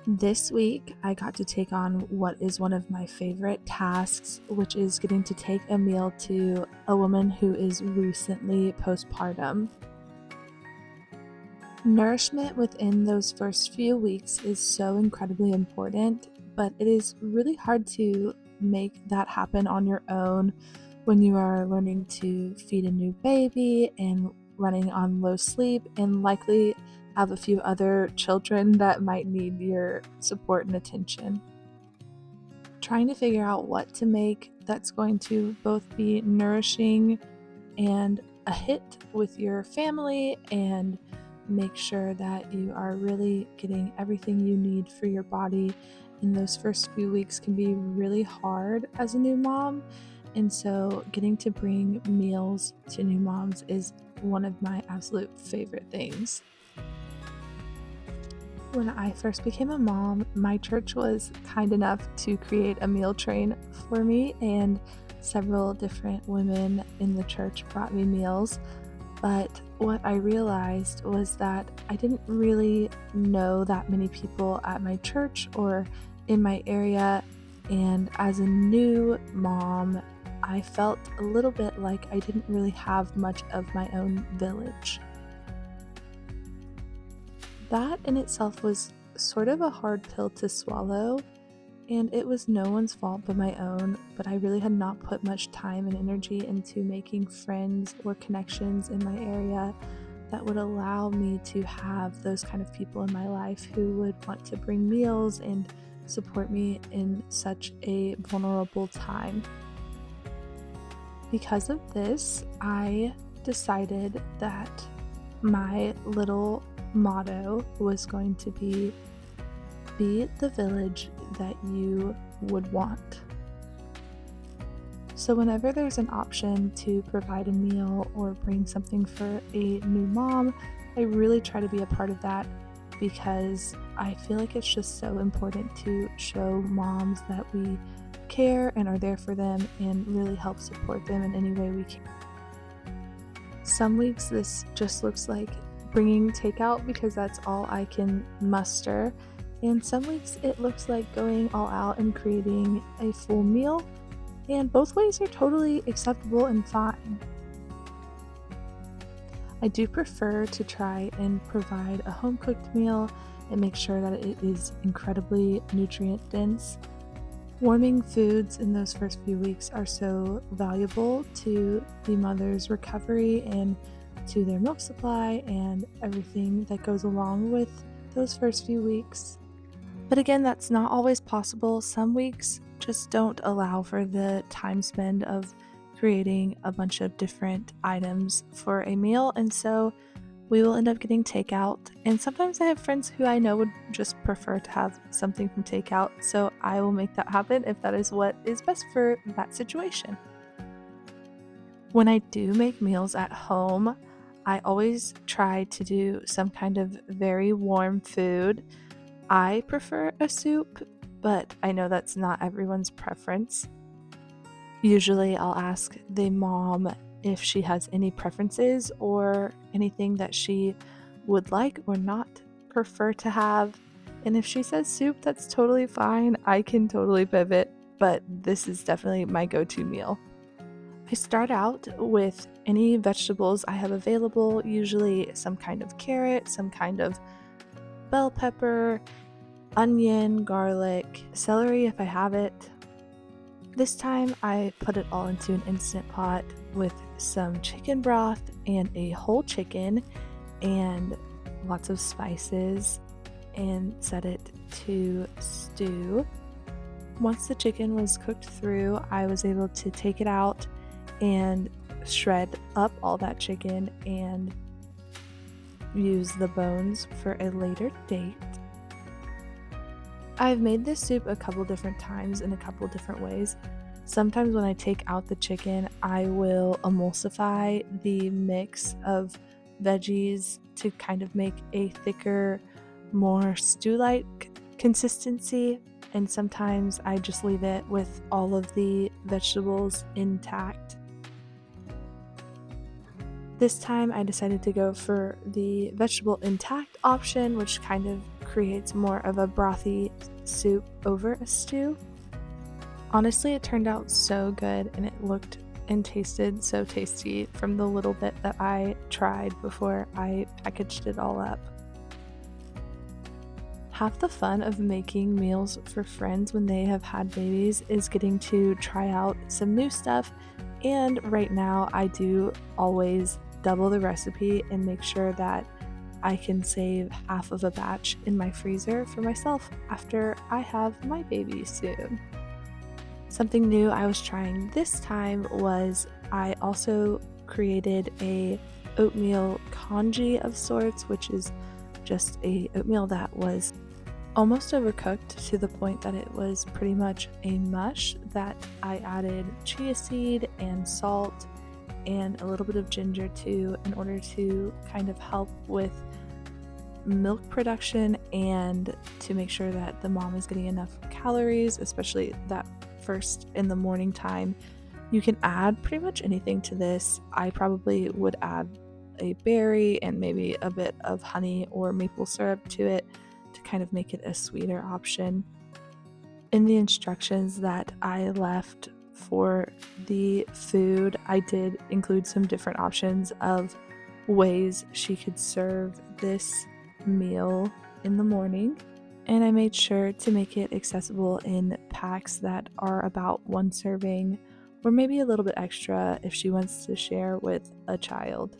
This week, I got to take on what is one of my favorite tasks, which is getting to take a meal to a woman who is recently postpartum. Nourishment within those first few weeks is so incredibly important, but it is really hard to make that happen on your own when you are learning to feed a new baby and running on low sleep and likely have a few other children that might need your support and attention. Trying to figure out what to make that's going to both be nourishing and a hit with your family and make sure that you are really getting everything you need for your body in those first few weeks can be really hard as a new mom. And so getting to bring meals to new moms is one of my absolute favorite things. When I first became a mom, my church was kind enough to create a meal train for me, and several different women in the church brought me meals. But what I realized was that I didn't really know that many people at my church or in my area, and as a new mom, I felt a little bit like I didn't really have much of my own village. That in itself was sort of a hard pill to swallow, and it was no one's fault but my own, but I really had not put much time and energy into making friends or connections in my area that would allow me to have those kind of people in my life who would want to bring meals and support me in such a vulnerable time. Because of this, I decided that my little motto was going to be the village that you would want. So whenever there's an option to provide a meal or bring something for a new mom, I really try to be a part of that because I feel like it's just so important to show moms that we care and are there for them and really help support them in any way we can. Some weeks this just looks like bringing takeout because that's all I can muster, and some weeks it looks like going all out and creating a full meal, and both ways are totally acceptable and fine. I do prefer to try and provide a home-cooked meal and make sure that it is incredibly nutrient dense. Warming foods in those first few weeks are so valuable to the mother's recovery and to their milk supply and everything that goes along with those first few weeks. But again, that's not always possible. Some weeks just don't allow for the time spent of creating a bunch of different items for a meal, and so we will end up getting takeout. And sometimes I have friends who I know would just prefer to have something from takeout, so I will make that happen if that is what is best for that situation. When I do make meals at home, I always try to do some kind of very warm food. I prefer a soup, but I know that's not everyone's preference. Usually I'll ask the mom if she has any preferences or anything that she would like or not prefer to have. And if she says soup, that's totally fine. I can totally pivot, but this is definitely my go-to meal. I start out with any vegetables I have available, usually some kind of carrot, some kind of bell pepper, onion, garlic, celery if I have it. This time I put it all into an Instant Pot with some chicken broth and a whole chicken and lots of spices and set it to stew. Once the chicken was cooked through, I was able to take it out and shred up all that chicken and use the bones for a later date. I've made this soup a couple different times in a couple different ways. Sometimes when I take out the chicken, I will emulsify the mix of veggies to kind of make a thicker, more stew-like consistency, and sometimes I just leave it with all of the vegetables intact. This time I decided to go for the vegetable intact option, which kind of creates more of a brothy soup over a stew. Honestly, it turned out so good and it looked and tasted so tasty from the little bit that I tried before I packaged it all up. Half the fun of making meals for friends when they have had babies is getting to try out some new stuff, and right now I do always double the recipe and make sure that I can save half of a batch in my freezer for myself after I have my baby soon. Something new I was trying this time was I also created a oatmeal congee of sorts, which is just a oatmeal that was almost overcooked to the point that it was pretty much a mush that I added chia seed and salt and a little bit of ginger to in order to kind of help with milk production and to make sure that the mom is getting enough calories, especially that first in the morning time. You can add pretty much anything to this. I probably would add a berry and maybe a bit of honey or maple syrup to it to kind of make it a sweeter option. In the instructions that I left for the food, I did include some different options of ways she could serve this meal in the morning, and I made sure to make it accessible in packs that are about one serving or maybe a little bit extra if she wants to share with a child.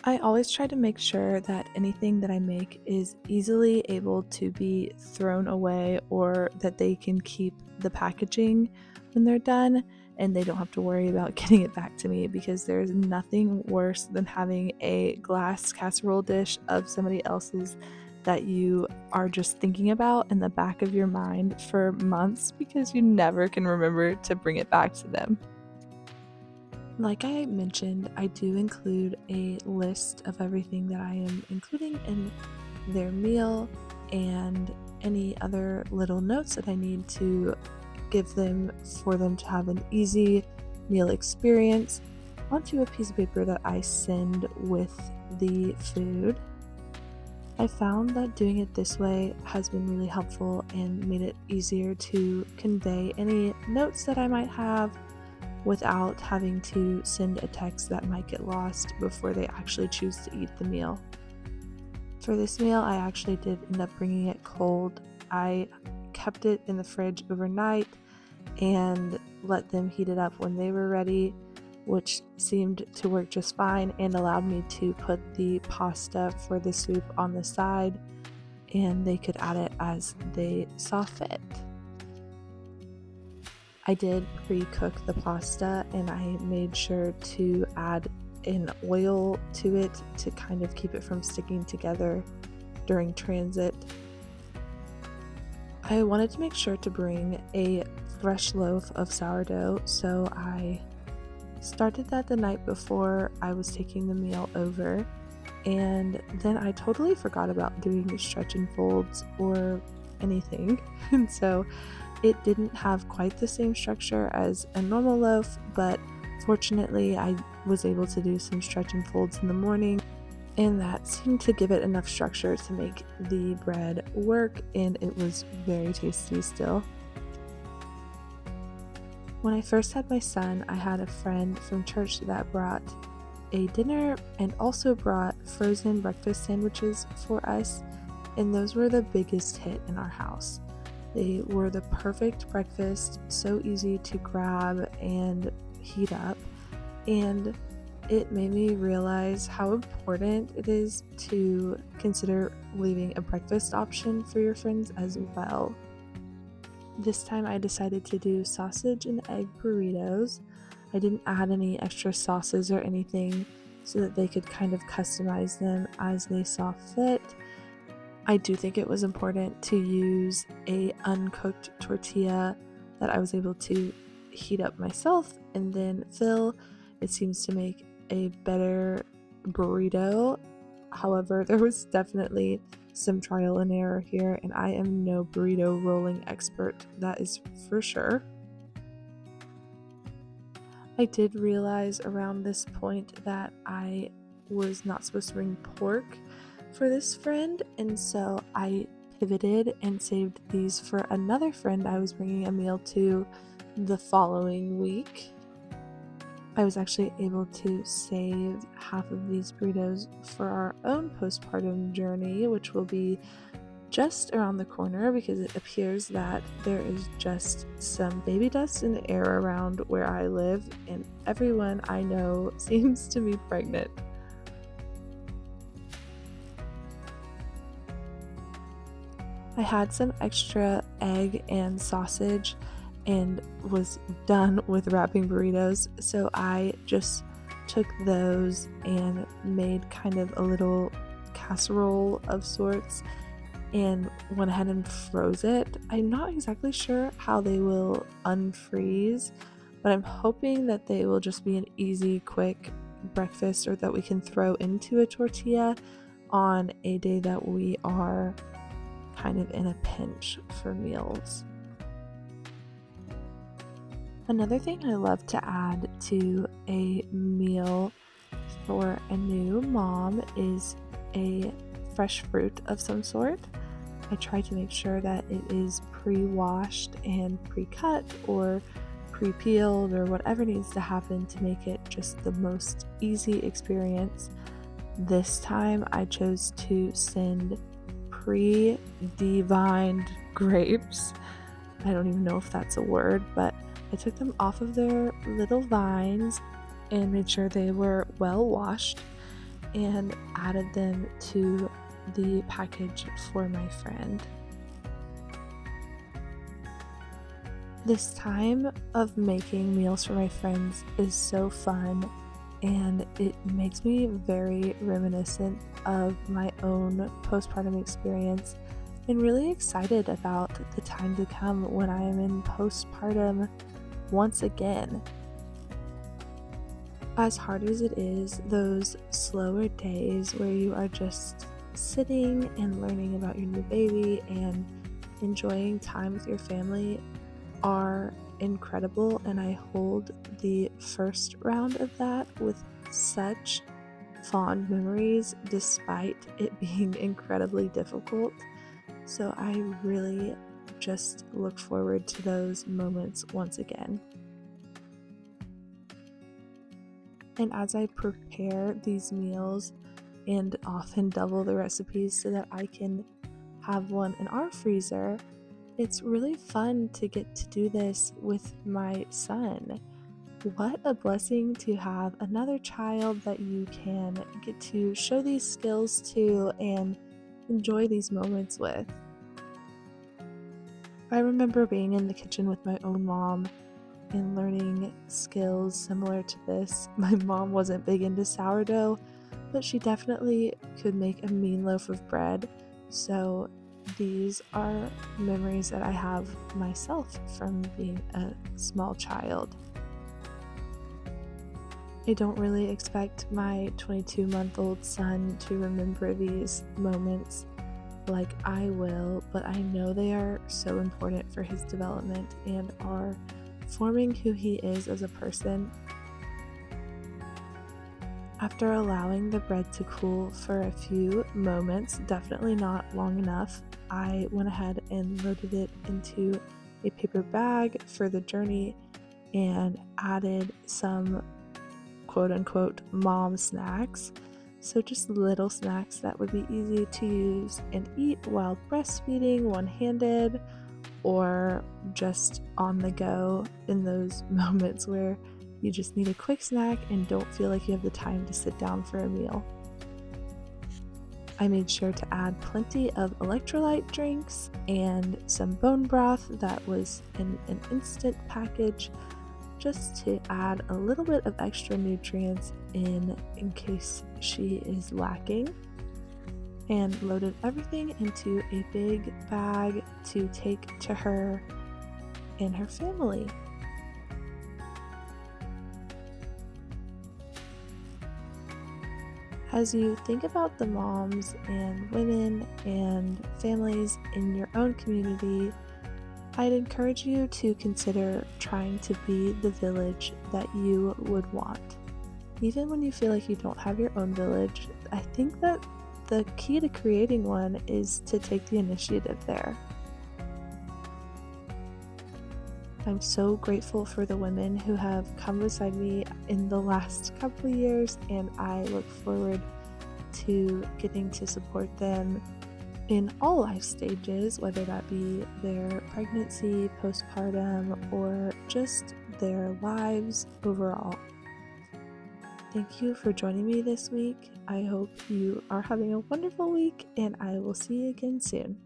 I always try to make sure that anything that I make is easily able to be thrown away or that they can keep the packaging when they're done and they don't have to worry about getting it back to me, because there's nothing worse than having a glass casserole dish of somebody else's that you are just thinking about in the back of your mind for months because you never can remember to bring it back to them. Like I mentioned, I do include a list of everything that I am including in their meal and any other little notes that I need to give them for them to have an easy meal experience onto a piece of paper that I send with the food. I found that doing it this way has been really helpful and made it easier to convey any notes that I might have without having to send a text that might get lost before they actually choose to eat the meal. For this meal, I actually did end up bringing it cold. I kept it in the fridge overnight and let them heat it up when they were ready, which seemed to work just fine and allowed me to put the pasta for the soup on the side, and they could add it as they saw fit. I did pre-cook the pasta and I made sure to add an oil to it to kind of keep it from sticking together during transit. I wanted to make sure to bring a fresh loaf of sourdough, so I started that the night before I was taking the meal over, and then I totally forgot about doing stretch and folds or anything, and so it didn't have quite the same structure as a normal loaf, but fortunately I was able to do some stretch and folds in the morning, and that seemed to give it enough structure to make the bread work, and it was very tasty still. When I first had my son, I had a friend from church that brought a dinner and also brought frozen breakfast sandwiches for us, and those were the biggest hit in our house. They were the perfect breakfast, so easy to grab and heat up, and it made me realize how important it is to consider leaving a breakfast option for your friends as well. This time I decided to do sausage and egg burritos. I didn't add any extra sauces or anything so that they could kind of customize them as they saw fit. I do think it was important to use a uncooked tortilla that I was able to heat up myself and then fill. It seems to make a better burrito. However, there was definitely some trial and error here, and I am no burrito rolling expert, that is for sure. I did realize around this point that I was not supposed to bring pork for this friend, and so I pivoted and saved these for another friend I was bringing a meal to the following week. I was actually able to save half of these burritos for our own postpartum journey, which will be just around the corner because it appears that there is just some baby dust in the air around where I live, and everyone I know seems to be pregnant. I had some extra egg and sausage and was done with wrapping burritos, so I just took those and made kind of a little casserole of sorts and went ahead and froze it. I'm not exactly sure how they will unfreeze, but I'm hoping that they will just be an easy, quick breakfast or that we can throw into a tortilla on a day that we are kind of in a pinch for meals. Another thing I love to add to a meal for a new mom is a fresh fruit of some sort. I try to make sure that it is pre-washed and pre-cut or pre-peeled or whatever needs to happen to make it just the most easy experience. This time I chose to send pre-divined grapes. I don't even know if that's a word, but I took them off of their little vines and made sure they were well washed and added them to the package for my friend. This time of making meals for my friends is so fun, and it makes me very reminiscent of my own postpartum experience and really excited about the time to come when I am in postpartum once again. As hard as it is, those slower days where you are just sitting and learning about your new baby and enjoying time with your family are incredible, and I hold the first round of that with such fond memories despite it being incredibly difficult. So I really just look forward to those moments once again. And as I prepare these meals and often double the recipes so that I can have one in our freezer, it's really fun to get to do this with my son. What a blessing to have another child that you can get to show these skills to and enjoy these moments with. I remember being in the kitchen with my own mom and learning skills similar to this. My mom wasn't big into sourdough, but she definitely could make a mean loaf of bread. So these are memories that I have myself from being a small child. I don't really expect my 22-month-old son to remember these moments like I will, but I know they are so important for his development and are forming who he is as a person. After allowing the bread to cool for a few moments, definitely not long enough, I went ahead and loaded it into a paper bag for the journey and added some quote-unquote mom snacks. So just little snacks that would be easy to use and eat while breastfeeding one-handed or just on the go in those moments where you just need a quick snack and don't feel like you have the time to sit down for a meal. I made sure to add plenty of electrolyte drinks and some bone broth that was in an instant package just to add a little bit of extra nutrients in case she is lacking, and loaded everything into a big bag to take to her and her family. As you think about the moms and women and families in your own community, I'd encourage you to consider trying to be the village that you would want. Even when you feel like you don't have your own village, I think that the key to creating one is to take the initiative there. I'm so grateful for the women who have come beside me in the last couple of years, and I look forward to getting to support them in all life stages, whether that be their pregnancy, postpartum, or just their lives overall. Thank you for joining me this week. I hope you are having a wonderful week, and I will see you again soon.